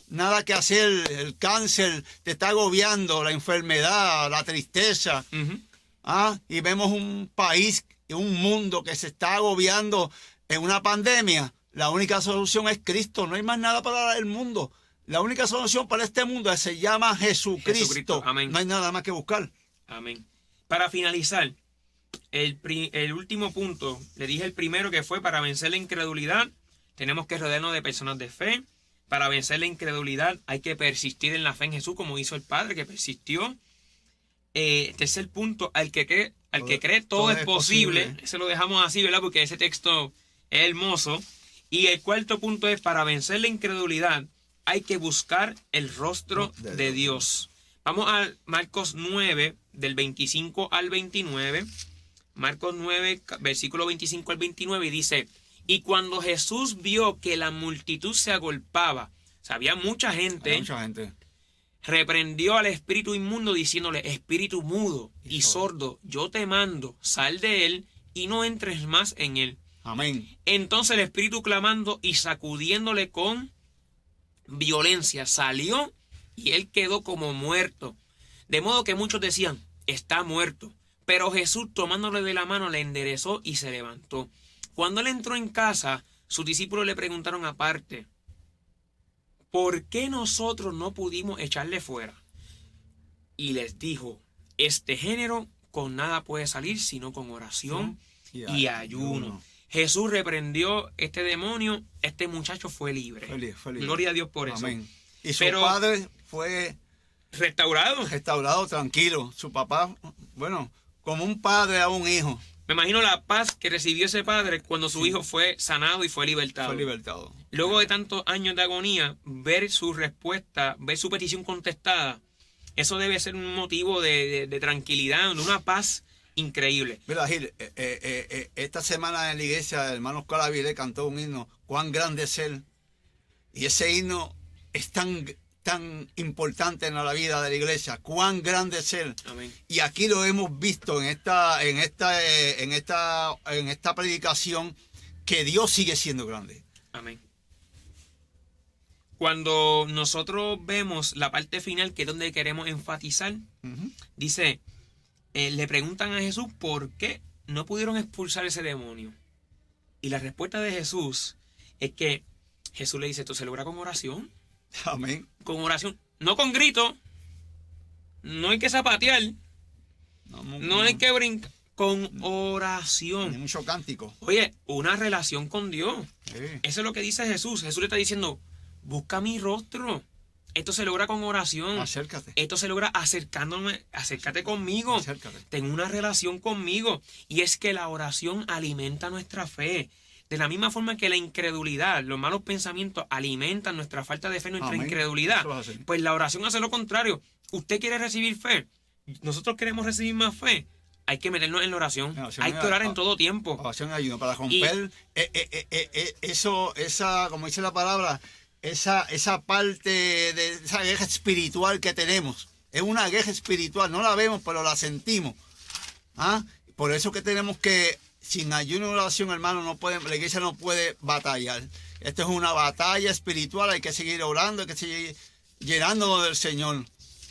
nada que hacer, el cáncer te está agobiando, la enfermedad, la tristeza. Y vemos un país y un mundo que se está agobiando en una pandemia. La única solución es Cristo, no hay más nada para el mundo. La única solución para este mundo se llama Jesucristo. Amén. No hay nada más que buscar. Amén. Para finalizar, el último punto, le dije el primero que fue para vencer la incredulidad, tenemos que rodearnos de personas de fe. Para vencer la incredulidad hay que persistir en la fe en Jesús, como hizo el Padre que persistió. Tercer punto, al que cree todo es posible. Ese lo dejamos así, ¿verdad? Porque ese texto es hermoso. Y el cuarto punto es, para vencer la incredulidad hay que buscar el rostro de Dios. Vamos a Marcos 9, del 25 al 29. Marcos 9, versículo 25 al 29, y dice: y cuando Jesús vio que la multitud se agolpaba, o sea, había mucha gente, reprendió al espíritu inmundo diciéndole: espíritu mudo y sordo, yo te mando, sal de él y no entres más en él. Amén. Entonces el espíritu, clamando y sacudiéndole con violencia, salió y él quedó como muerto. De modo que muchos decían: está muerto. Pero Jesús, tomándole de la mano, le enderezó y se levantó. Cuando él entró en casa, sus discípulos le preguntaron aparte: ¿por qué nosotros no pudimos echarle fuera? Y les dijo: este género con nada puede salir sino con oración y ayuno. Jesús reprendió este demonio, este muchacho fue libre. Gloria a Dios por eso. Amén. Y su padre fue restaurado, tranquilo. Su papá, bueno, como un padre a un hijo. Me imagino la paz que recibió ese padre cuando su hijo fue sanado y fue libertado. Fue libertado. Luego de tantos años de agonía, ver su respuesta, ver su petición contestada, eso debe ser un motivo de tranquilidad, de una paz increíble. Mira, Gil, esta semana en la iglesia, el hermano Calavire cantó un himno, Cuán grande es Él. Y ese himno es tan importante en la vida de la iglesia. Cuán grande es Él. Amén. Y aquí lo hemos visto en esta predicación, que Dios sigue siendo grande. Amén. Cuando nosotros vemos la parte final, que es donde queremos enfatizar, dice, le preguntan a Jesús por qué no pudieron expulsar ese demonio. Y la respuesta de Jesús es que Jesús le dice, esto se logra con oración. Amén. Con oración, no con grito, no hay que zapatear, no hay que brincar, con oración. Hay mucho cántico. Oye, una relación con Dios. Sí. Eso es lo que dice Jesús. Jesús le está diciendo, busca mi rostro. Esto se logra con oración. Acércate. Esto se logra acércate conmigo. Acércate. Ten una relación conmigo. Y es que la oración alimenta nuestra fe. De la misma forma que la incredulidad, los malos pensamientos alimentan nuestra falta de fe, nuestra Amén. incredulidad. Eso es así. Pues la oración hace lo contrario. Usted quiere recibir fe. Nosotros queremos recibir más fe. Hay que meternos en la oración. Hay que orar en todo tiempo. Oración y ayuno para romper esa, como dice la palabra, esa parte de esa guerra espiritual que tenemos. Es una guerra espiritual, no la vemos, pero la sentimos. ¿Ah? Por eso que tenemos que, sin ayuno y oración, hermano, la iglesia no puede batallar. Esto es una batalla espiritual, hay que seguir orando, hay que seguir llenándonos del Señor.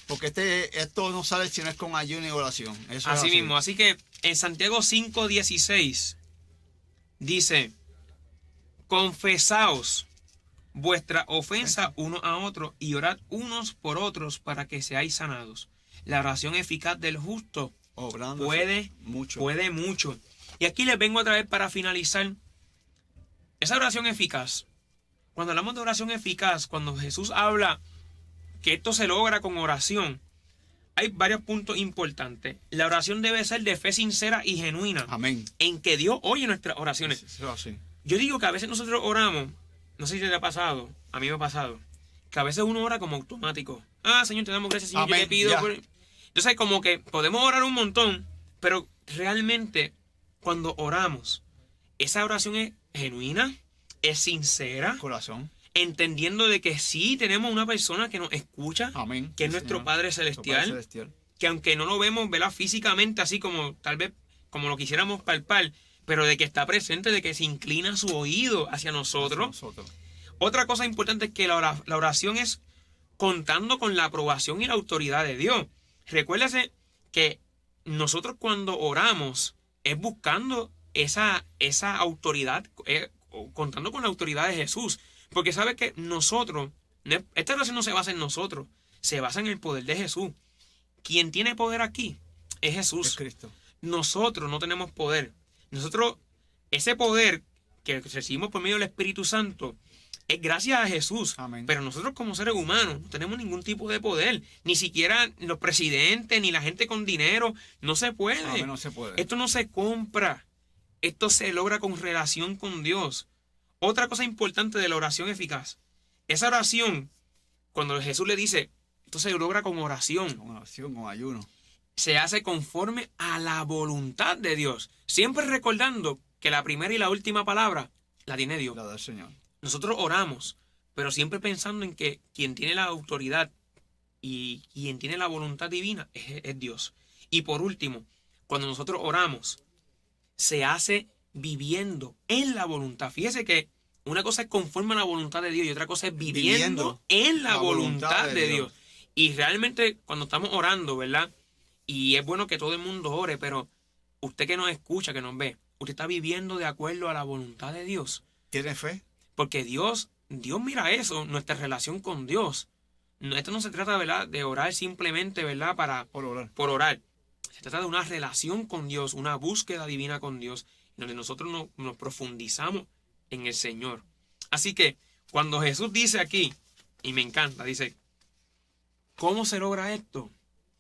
Porque esto no sale si no es con ayuno y oración. Eso Así es mismo. Así que en Santiago 5:16 dice, confesaos vuestra ofensa uno a otro y orad unos por otros para que seáis sanados. La oración eficaz del justo puede mucho. Y aquí les vengo otra vez para finalizar. Esa oración eficaz. Cuando hablamos de oración eficaz, cuando Jesús habla que esto se logra con oración, hay varios puntos importantes. La oración debe ser de fe sincera y genuina. Amén. En que Dios oye nuestras oraciones. Eso es así. Yo digo que a veces nosotros oramos, no sé si te ha pasado, a mí me ha pasado, que a veces uno ora como automático. Señor, te damos gracias, Señor, Amén. yo te pido. Ya. Entonces, como que podemos orar un montón, pero realmente cuando oramos, esa oración es genuina, es sincera, Corazón. entendiendo de que sí tenemos una persona que nos escucha, Amén. que es Sí, nuestro Señor. Padre Nuestro Celestial, Padre Celestial. que aunque no lo vemos, ¿verdad?, físicamente, así como tal vez como lo quisiéramos palpar, pero de que está presente, de que se inclina su oído hacia nosotros. Otra cosa importante es que la oración es contando con la aprobación y la autoridad de Dios. Recuérdese que nosotros cuando oramos es buscando esa autoridad, contando con la autoridad de Jesús. Porque sabe que nosotros, esta oración no se basa en nosotros, se basa en el poder de Jesús. Quien tiene poder aquí es Jesús. Es Cristo. Nosotros no tenemos poder. Nosotros, ese poder que recibimos por medio del Espíritu Santo, es gracias a Jesús. Amén. Pero nosotros como seres humanos no tenemos ningún tipo de poder. Ni siquiera los presidentes, ni la gente con dinero. No se puede. Amén, no se puede. Esto no se compra. Esto se logra con relación con Dios. Otra cosa importante de la oración eficaz. Esa oración, cuando Jesús le dice, esto se logra con oración. Con oración, con ayuno. Se hace conforme a la voluntad de Dios. Siempre recordando que la primera y la última palabra la tiene Dios. La del Señor. Nosotros oramos, pero siempre pensando en que quien tiene la autoridad y quien tiene la voluntad divina es Dios. Y por último, cuando nosotros oramos, se hace viviendo en la voluntad. Fíjese que una cosa es conforme a la voluntad de Dios y otra cosa es viviendo en la voluntad de Dios. Y realmente cuando estamos orando, ¿verdad? Y es bueno que todo el mundo ore, pero usted que nos escucha, que nos ve, usted está viviendo de acuerdo a la voluntad de Dios. ¿Tiene fe? Porque Dios mira eso, nuestra relación con Dios. Esto no se trata, ¿verdad?, de orar simplemente, ¿verdad?, por orar. Se trata de una relación con Dios, una búsqueda divina con Dios, donde nosotros nos profundizamos en el Señor. Así que cuando Jesús dice aquí, y me encanta, dice, ¿cómo se logra esto?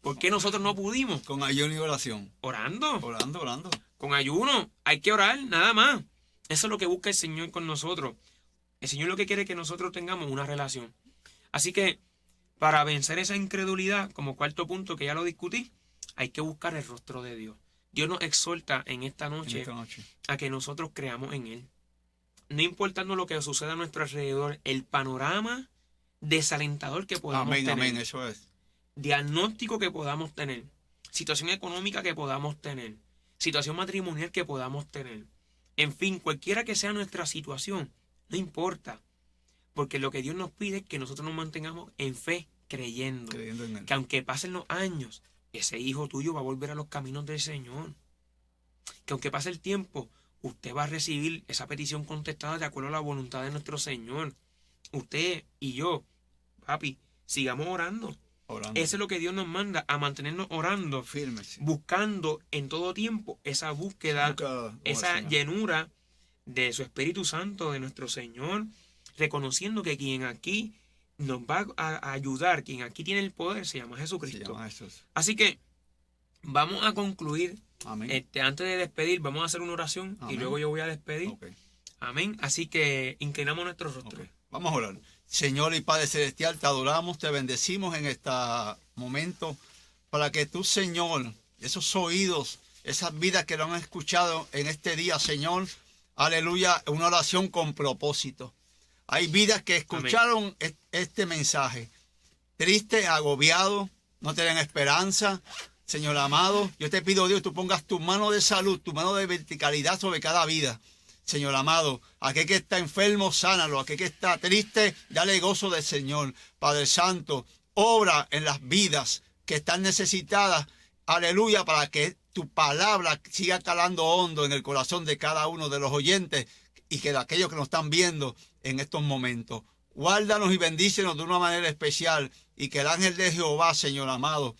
¿Por qué nosotros no pudimos? Con ayuno y oración. Orando. Orando. Con ayuno. Hay que orar, nada más. Eso es lo que busca el Señor con nosotros. El Señor lo que quiere es que nosotros tengamos una relación. Así que, para vencer esa incredulidad, como cuarto punto que ya lo discutí, hay que buscar el rostro de Dios. Dios nos exhorta en esta noche a que nosotros creamos en Él. No importando lo que suceda a nuestro alrededor, el panorama desalentador que podamos tener. Amén, eso es. Diagnóstico que podamos tener. Situación económica que podamos tener. Situación matrimonial que podamos tener. En fin, cualquiera que sea nuestra situación, no importa. Porque lo que Dios nos pide es que nosotros nos mantengamos en fe, creyendo en Él. Que aunque pasen los años, ese hijo tuyo va a volver a los caminos del Señor. Que aunque pase el tiempo, usted va a recibir esa petición contestada de acuerdo a la voluntad de nuestro Señor. Usted y yo, papi, sigamos orando. Eso es lo que Dios nos manda, a mantenernos orando, firmes, buscando en todo tiempo esa búsqueda, esa llenura de su Espíritu Santo, de nuestro Señor, reconociendo que quien aquí nos va a ayudar, quien aquí tiene el poder, se llama Jesucristo. Se llama Jesús. Así que vamos a concluir. Amén. Antes de despedir, vamos a hacer una oración. Amén. Y luego yo voy a despedir. Okay. Amén. Así que inclinamos nuestro rostro. Okay. Vamos a orar. Señor y Padre Celestial, te adoramos, te bendecimos en este momento para que tú, Señor, esos oídos, esas vidas que lo han escuchado en este día, Señor, aleluya, una oración con propósito. Hay vidas que escucharon este mensaje, tristes, agobiados, no tienen esperanza. Señor amado, yo te pido, Dios, tú pongas tu mano de salud, tu mano de verticalidad sobre cada vida. Señor amado, aquel que está enfermo, sánalo. Aquel que está triste, dale gozo del Señor. Padre Santo, obra en las vidas que están necesitadas. Aleluya, para que tu palabra siga calando hondo en el corazón de cada uno de los oyentes y que de aquellos que nos están viendo en estos momentos. Guárdanos y bendícenos de una manera especial y que el ángel de Jehová, Señor amado,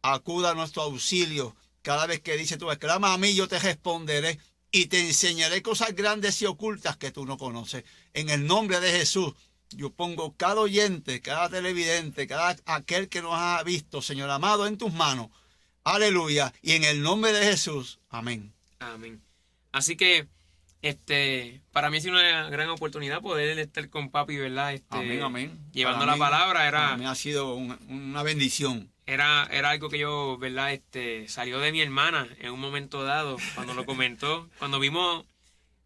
acuda a nuestro auxilio. Cada vez que dice tú, clama a mí, yo te responderé. Y te enseñaré cosas grandes y ocultas que tú no conoces. En el nombre de Jesús, yo pongo cada oyente, cada televidente, cada aquel que nos ha visto, Señor amado, en tus manos. Aleluya. Y en el nombre de Jesús. Amén. Amén. Así que, para mí ha sido una gran oportunidad poder estar con papi, ¿verdad? Amén. Llevando la palabra. Para mí ha sido una bendición. Era algo que yo, ¿verdad? Salió de mi hermana en un momento dado, cuando lo comentó. Cuando vimos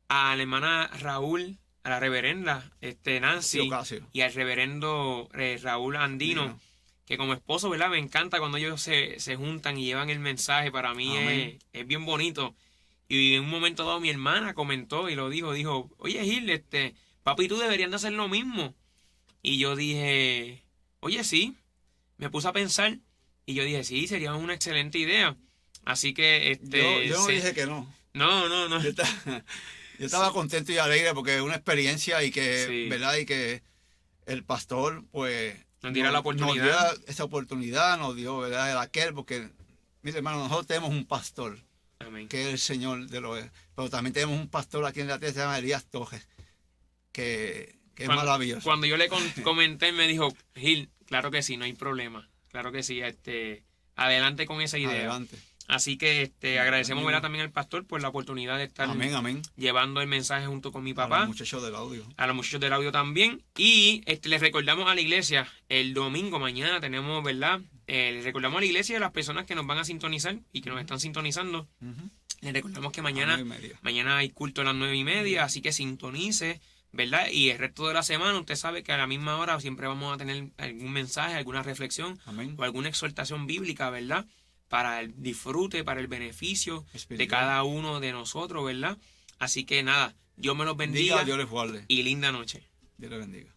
a la hermana Raúl, a la reverenda Nancy, y al reverendo Raúl Andino, que como esposo, ¿verdad? Me encanta cuando ellos se juntan y llevan el mensaje. Para mí es bien bonito. Y en un momento dado mi hermana comentó y lo dijo, oye Gil, papi y tú deberían de hacer lo mismo. Y yo dije, oye, sí. Me puse a pensar y yo dije, sí, sería una excelente idea. Así que... Yo no dije que no. No. Yo estaba contento y alegre porque es una experiencia y que, ¿verdad? Y que el pastor, pues... Nos diera la oportunidad. Nos dio esa oportunidad, nos dio, ¿verdad? El aquel, porque, mire hermano, nosotros tenemos un pastor. Amén. Que es el Señor de los... Pero también tenemos un pastor aquí en la tierra, se llama Elías Tojes, que es maravilloso. Cuando yo le comenté, me dijo, Gil, claro que sí, no hay problema. Claro que sí, adelante con esa idea. Adelante. Así que agradecemos, ¿verdad? También al pastor por la oportunidad de estar llevando el mensaje junto con mi papá. A los muchachos del audio. A los muchachos del audio también. Y les recordamos a la iglesia, el domingo, mañana tenemos, ¿verdad? Les recordamos a la iglesia y a las personas que nos van a sintonizar y que nos están sintonizando. Les recordamos que mañana hay culto a las 9:30, así que sintonice, ¿verdad? Y el resto de la semana, usted sabe que a la misma hora siempre vamos a tener algún mensaje, alguna reflexión o alguna exhortación bíblica, ¿verdad? Para el disfrute, para el beneficio de cada uno de nosotros, ¿verdad? Así que nada, Dios me los bendiga. Dios les guarde. Y linda noche. Dios les bendiga.